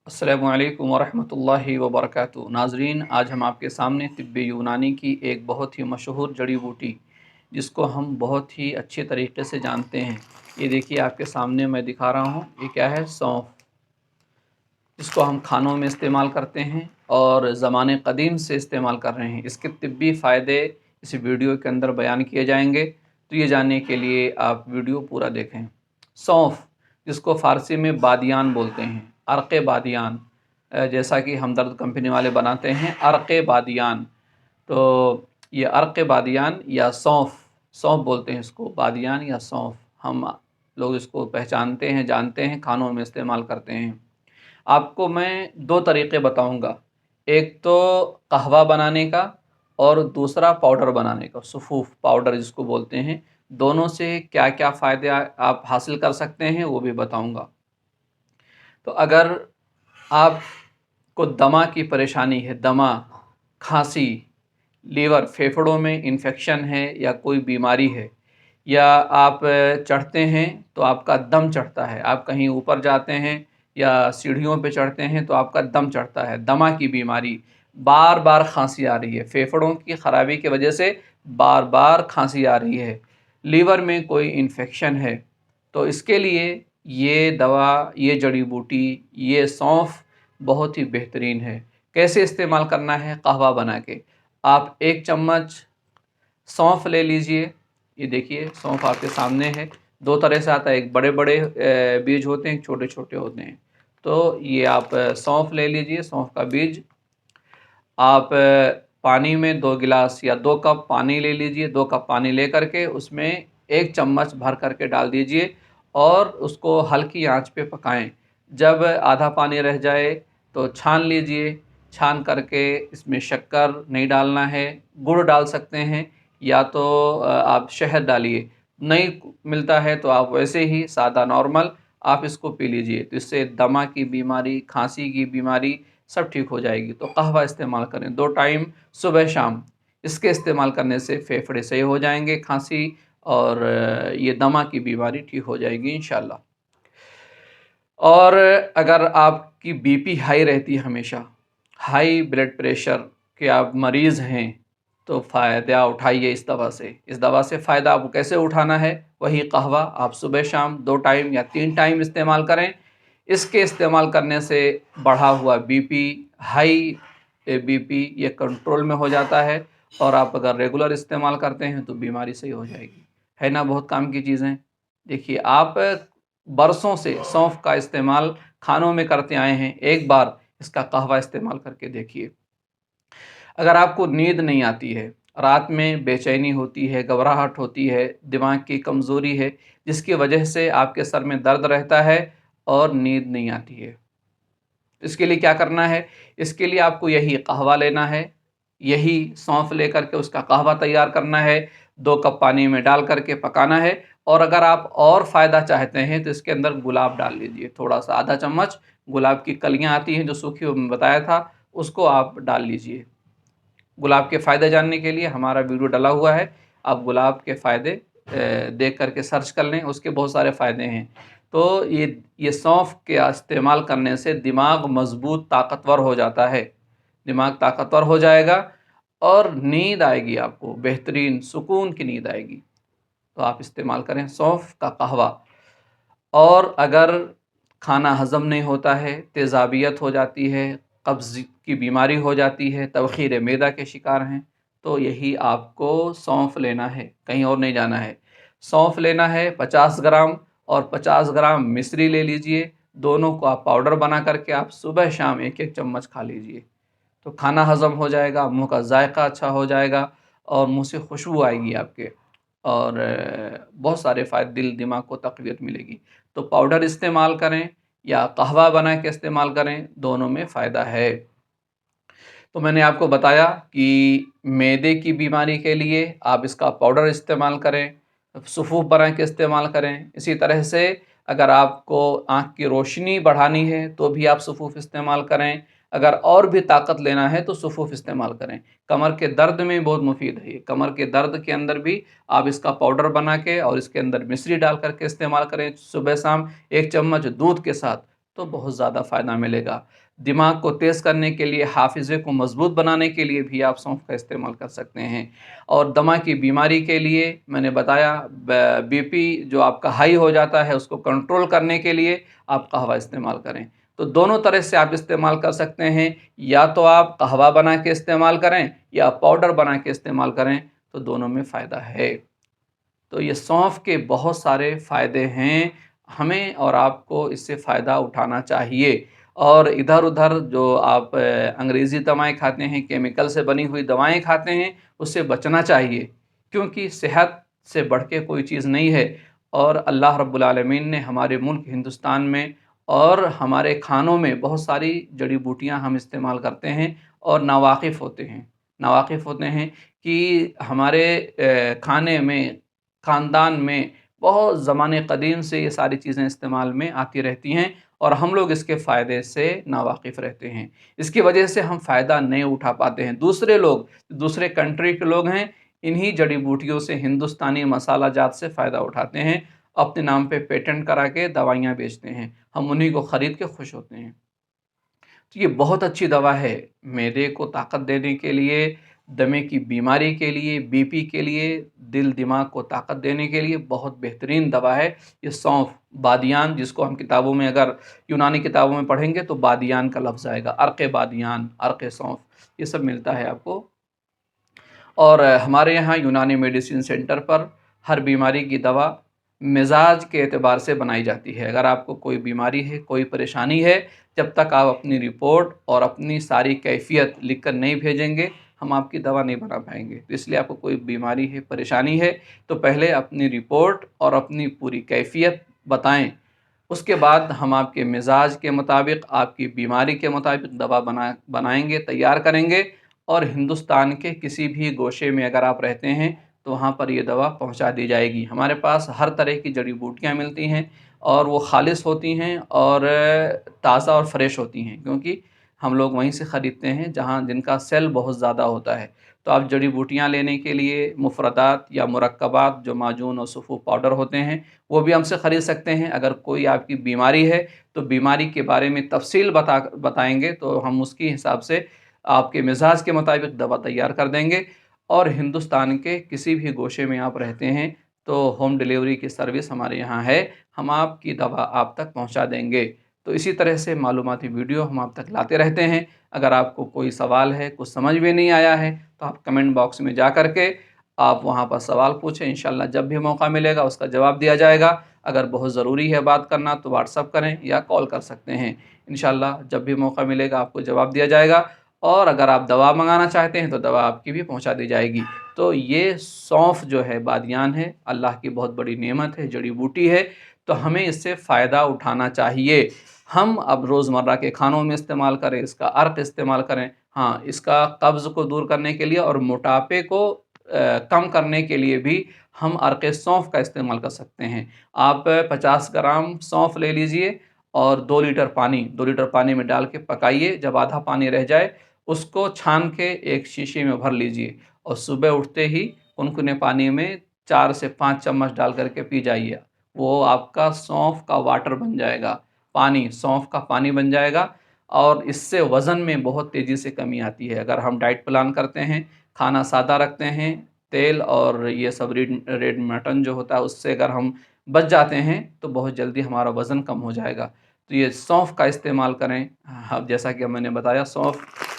अस्सलामु अलैकुम वरहमतुल्लाहि वबरकातुहू। नाज़रीन, आज हम आपके सामने तिब्बे यूनानी की एक बहुत ही मशहूर जड़ी बूटी, जिसको हम बहुत ही अच्छे तरीके से जानते हैं। ये देखिए आपके सामने मैं दिखा रहा हूँ, ये क्या है? सौंफ। इसको हम खानों में इस्तेमाल करते हैं और ज़माने क़दीम से इस्तेमाल कर रहे हैं। इसके तिब्बी फ़ायदे इस वीडियो के अंदर बयान किए जाएंगे, तो ये जानने के लिए आप वीडियो पूरा देखें। सौंफ, जिसको फ़ारसी में बादियान बोलते हैं, अरक़े बादियान, जैसा कि हमदर्द कंपनी वाले बनाते हैं अरक़े बादियान। तो ये अरक़े बादियान या सौंफ, सौंफ बोलते हैं इसको, बादियान या सौंफ, हम लोग इसको पहचानते हैं, जानते हैं, खानों में इस्तेमाल करते हैं। आपको मैं 2 तरीक़े बताऊँगा, एक तो कहवा बनाने का और दूसरा पाउडर बनाने का, सुफ़ूफ़ पाउडर जिसको बोलते हैं। दोनों से क्या-क्या फ़ायदे आप हासिल कर सकते हैं, वो भी बताऊँगा। तो अगर आपको दमा की परेशानी है, दमा, खाँसी, लीवर, फेफड़ों में इन्फेक्शन है या कोई बीमारी है, या आप चढ़ते हैं तो आपका दम चढ़ता है, आप कहीं ऊपर जाते हैं या सीढ़ियों पे चढ़ते हैं तो आपका दम चढ़ता है, दमा की बीमारी, बार-बार खाँसी आ रही है, फेफड़ों की ख़राबी की वजह से बार-बार खाँसी आ रही है, लीवर में कोई इन्फेक्शन है, तो इसके लिए ये दवा, ये जड़ी बूटी, ये सौंफ बहुत ही बेहतरीन है। कैसे इस्तेमाल करना है? कहवा बना के आप 1 चम्मच सौंफ ले लीजिए। ये देखिए सौंफ आपके सामने है, 2 तरह से आता है, एक बड़े-बड़े बीज होते हैं, एक छोटे-छोटे होते हैं। तो ये आप सौंफ ले लीजिए, सौंफ का बीज आप पानी में 2 गिलास या 2 कप पानी ले लीजिए, 2 कप पानी ले कर के उसमें 1 चम्मच भर कर के डाल दीजिए और उसको हल्की आँच पे पकाएँ। जब आधा पानी रह जाए तो छान लीजिए, छान करके इसमें शक्कर नहीं डालना है, गुड़ डाल सकते हैं या तो आप शहद डालिए। नहीं मिलता है तो आप वैसे ही सादा नॉर्मल आप इसको पी लीजिए, तो इससे दमा की बीमारी, खाँसी की बीमारी सब ठीक हो जाएगी। तो कहवा इस्तेमाल करें 2 टाइम, सुबह-शाम। इसके इस्तेमाल करने से फेफड़े सही हो जाएँगे, खाँसी और ये दमा की बीमारी ठीक हो जाएगी इंशाअल्लाह। और अगर आपकी बीपी हाई रहती है हमेशा, हाई ब्लड प्रेशर के आप मरीज़ हैं, तो फ़ायदा उठाइए इस दवा से। इस दवा से फ़ायदा आपको कैसे उठाना है? वही कहवा आप सुबह-शाम 2 टाइम या 3 टाइम इस्तेमाल करें। इसके इस्तेमाल करने से बढ़ा हुआ बीपी, हाई बीपी ये कंट्रोल में हो जाता है और आप अगर रेगुलर इस्तेमाल करते हैं तो बीमारी सही हो जाएगी। है ना बहुत काम की चीज़ें? देखिए आप बरसों से सौंफ का इस्तेमाल खानों में करते आए हैं, एक बार इसका कहवा इस्तेमाल करके देखिए। अगर आपको नींद नहीं आती है, रात में बेचैनी होती है, घबराहट होती है, दिमाग की कमज़ोरी है, जिसकी वजह से आपके सर में दर्द रहता है और नींद नहीं आती है, इसके लिए क्या करना है? इसके लिए आपको यही कहवा लेना है, यही सौंफ लेकर के उसका कहवा तैयार करना है, 2 कप पानी में डाल कर के पकाना है और अगर आप और फ़ायदा चाहते हैं तो इसके अंदर गुलाब डाल लीजिए, थोड़ा-सा आधा चम्मच गुलाब की कलियाँ आती हैं जो सूखी हुई, बताया था, उसको आप डाल लीजिए। गुलाब के फ़ायदे जानने के लिए हमारा वीडियो डला हुआ है, आप गुलाब के फ़ायदे देख कर के सर्च कर लें, उसके बहुत सारे फ़ायदे हैं। तो ये सौंफ के इस्तेमाल करने से दिमाग मज़बूत, ताकतवर हो जाता है, दिमाग ताकतवर हो जाएगा और नींद आएगी आपको, बेहतरीन सुकून की नींद आएगी। तो आप इस्तेमाल करें सौंफ का कहवा। और अगर खाना हज़म नहीं होता है, तेज़ाबियत हो जाती है, कब्ज़ की बीमारी हो जाती है, तवख़ीर मेदा के शिकार हैं, तो यही आपको सौंफ लेना है, कहीं और नहीं जाना है। सौंफ लेना है 50 ग्राम और 50 ग्राम मिश्री ले लीजिए, दोनों को आप पाउडर बना करके आप सुबह-शाम 1-1 चम्मच खा लीजिए। तो खाना हज़म हो जाएगा, मुँह का ज़ायक़ा अच्छा हो जाएगा और मुँह से खुशबू आएगी आपके और बहुत सारे फ़ायदे, दिल दिमाग को तक़वियत मिलेगी। तो पाउडर इस्तेमाल करें या कहवा बना के इस्तेमाल करें, दोनों में फ़ायदा है। तो मैंने आपको बताया कि मैदे की बीमारी के लिए आप इसका पाउडर इस्तेमाल करें, सुफ़ूफ़ बना के इस्तेमाल करें। इसी तरह से अगर आपको आँख की रोशनी बढ़ानी है तो भी आप सुफ़ूफ़ इस्तेमाल करें। अगर और भी ताकत लेना है तो सुफ़ूफ़ इस्तेमाल करें। कमर के दर्द में बहुत मुफ़ीद है ये, कमर के दर्द के अंदर भी आप इसका पाउडर बना के और इसके अंदर मिश्री डाल कर के इस्तेमाल करें सुबह-शाम 1 चम्मच दूध के साथ। तो बहुत ज़्यादा फ़ायदा मिलेगा। दिमाग को तेज़ करने के लिए, हाफ़िज़े को मज़बूत बनाने के लिए भी आप सौंफ का इस्तेमाल कर सकते हैं। और दमा की बीमारी के लिए मैंने बताया, बीपी जो आपका हाई हो जाता है उसको कंट्रोल करने के लिए आप कहवा इस्तेमाल करें। तो दोनों तरह से आप इस्तेमाल कर सकते हैं, या तो आप कहवा बना के इस्तेमाल करें या पाउडर बना के इस्तेमाल करें, तो दोनों में फ़ायदा है। तो ये सौंफ के बहुत सारे फ़ायदे हैं, हमें और आपको इससे फ़ायदा उठाना चाहिए। और इधर-उधर जो आप अंग्रेज़ी दवाएँ खाते हैं, केमिकल से बनी हुई दवाएँ खाते हैं, उससे बचना चाहिए, क्योंकि सेहत से बढ़ के कोई चीज़ नहीं है। और अल्लाह रब्बुल आलमीन ने हमारे मुल्क हिंदुस्तान में और हमारे खानों में बहुत सारी जड़ी-बूटियाँ हम इस्तेमाल करते हैं और नावाकिफ़ होते हैं कि हमारे खाने में, ख़ानदान में बहुत ज़माने क़दीम से ये सारी चीज़ें इस्तेमाल में आती रहती हैं और हम लोग इसके फ़ायदे से नावाकिफ़ रहते हैं। इसकी वजह से हम फ़ायदा नहीं उठा पाते हैं। दूसरे लोग, दूसरे कंट्री के लोग हैं, इन्हीं जड़ी-बूटियों से, हिंदुस्तानी मसाला जात से फ़ायदा उठाते हैं, अपने नाम पे पेटेंट करा के दवाइयाँ बेचते हैं। हम उन्हीं को ख़रीद के खुश होते हैं। तो ये बहुत अच्छी दवा है, मैदे को ताकत देने के लिए, दमे की बीमारी के लिए, बीपी के लिए, दिल-दिमाग को ताकत देने के लिए बहुत बेहतरीन दवा है ये सौंफ। बादियान, जिसको हम किताबों में, अगर यूनानी किताबों में पढ़ेंगे तो बादियान का लफ्ज़ आएगा, अर्क़ बादियान, अर्क़ सौंफ, ये सब मिलता है आपको। और हमारे यहाँ यूनानी मेडिसिन सेंटर पर हर बीमारी की दवा मिज़ाज के एतबार से बनाई जाती है। अगर आपको कोई बीमारी है, कोई परेशानी है, जब तक आप अपनी रिपोर्ट और अपनी सारी कैफ़ियत लिख कर नहीं भेजेंगे, हम आपकी दवा नहीं बना पाएँगे। तो इसलिए आपको कोई बीमारी है, परेशानी है, तो पहले अपनी रिपोर्ट और अपनी पूरी कैफ़ियत बताएँ। उसके बाद हम आपके मिज़ाज के मुताबिक, आपकी बीमारी के मुताबिक दवा बनाएँगे, तैयार करेंगे और हिंदुस्तान के किसी भी गोशे में अगर आप रहते हैं, तो वहाँ पर ये दवा पहुँचा दी जाएगी। हमारे पास हर तरह की जड़ी-बूटियाँ मिलती हैं और वो ख़ालिस होती हैं और ताज़ा और फ्रेश होती हैं, क्योंकि हम लोग वहीं से ख़रीदते हैं जहाँ जिनका सेल बहुत ज़्यादा होता है। तो आप जड़ी-बूटियाँ लेने के लिए मुफ़रदात या मुरक्कबात, जो माजून और सुफ़ू पाउडर होते हैं, वो भी हमसे ख़रीद सकते हैं। अगर कोई आपकी बीमारी है, तो बीमारी के बारे में तफ़सील बताएँगे, तो हम उसके हिसाब से आपके मिज़ाज के मुताबिक दवा तैयार कर देंगे। और हिंदुस्तान के किसी भी गोशे में आप रहते हैं, तो होम डिलीवरी की सर्विस हमारे यहाँ है, हम आपकी दवा आप तक पहुँचा देंगे। तो इसी तरह से मालूमाती वीडियो हम आप तक लाते रहते हैं। अगर आपको कोई सवाल है, कुछ समझ में नहीं आया है, तो आप कमेंट बॉक्स में जा कर के आप वहाँ पर सवाल पूछें, इंशाअल्लाह जब भी मौका मिलेगा उसका जवाब दिया जाएगा। अगर बहुत ज़रूरी है बात करना, तो व्हाट्सएप करें या कॉल कर सकते हैं। इंशाअल्लाह जब भी मौका मिलेगा आपको जवाब दिया जाएगा। और अगर आप दवा मँगाना चाहते हैं, तो दवा आपकी भी पहुँचा दी जाएगी। तो ये सौंफ जो है, बादियान है, अल्लाह की बहुत बड़ी नेमत है, जड़ी-बूटी है, तो हमें इससे फ़ायदा उठाना चाहिए। हम अब रोज़मर्रा के खानों में इस्तेमाल करें, इसका अर्क इस्तेमाल करें। हाँ, इसका कब्ज़ को दूर करने के लिए और मोटापे को कम करने के लिए भी हम अर्क सौंफ का इस्तेमाल कर सकते हैं। आप 50 ग्राम सौंफ ले लीजिए और 2 लीटर पानी में डाल के पकाइए, जब आधा पानी रह जाए, उसको छान के एक शीशी में भर लीजिए और सुबह उठते ही कुनकुने पानी में 4 से 5 चम्मच डाल कर के पी जाइए। वो आपका सौंफ का वाटर बन जाएगा, पानी, सौंफ का पानी बन जाएगा और इससे वज़न में बहुत तेज़ी से कमी आती है। अगर हम डाइट प्लान करते हैं, खाना सादा रखते हैं, तेल और ये सब रेड मटन जो होता है, उससे अगर हम बच जाते हैं, तो बहुत जल्दी हमारा वज़न कम हो जाएगा। तो ये सौंफ का इस्तेमाल करें। हाँ, जैसा कि मैंने बताया, सौंफ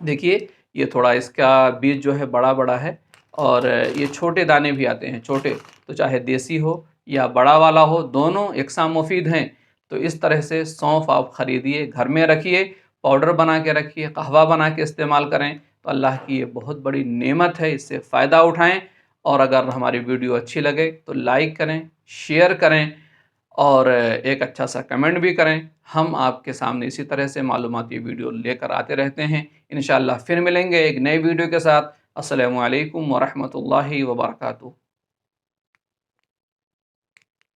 देखिए, ये थोड़ा इसका बीज जो है बड़ा-बड़ा है और ये छोटे दाने भी आते हैं, छोटे, तो चाहे देसी हो या बड़ा वाला हो, दोनों यकसां मुफ़ीद हैं। तो इस तरह से सौंफ आप ख़रीदिए, घर में रखिए, पाउडर बना के रखिए, कहवा बना के इस्तेमाल करें, तो अल्लाह की ये बहुत बड़ी नेमत है, इससे फ़ायदा उठाएँ। और अगर हमारी वीडियो अच्छी लगे, तो लाइक करें, शेयर करें और एक अच्छा सा कमेंट भी करें। हम आपके सामने इसी तरह से मालूमाती वीडियो लेकर आते रहते हैं। इंशाअल्लाह फिर मिलेंगे एक नई वीडियो के साथ। अस्सलामु अलैकुम व रहमतुल्लाहि व बरकातुहू।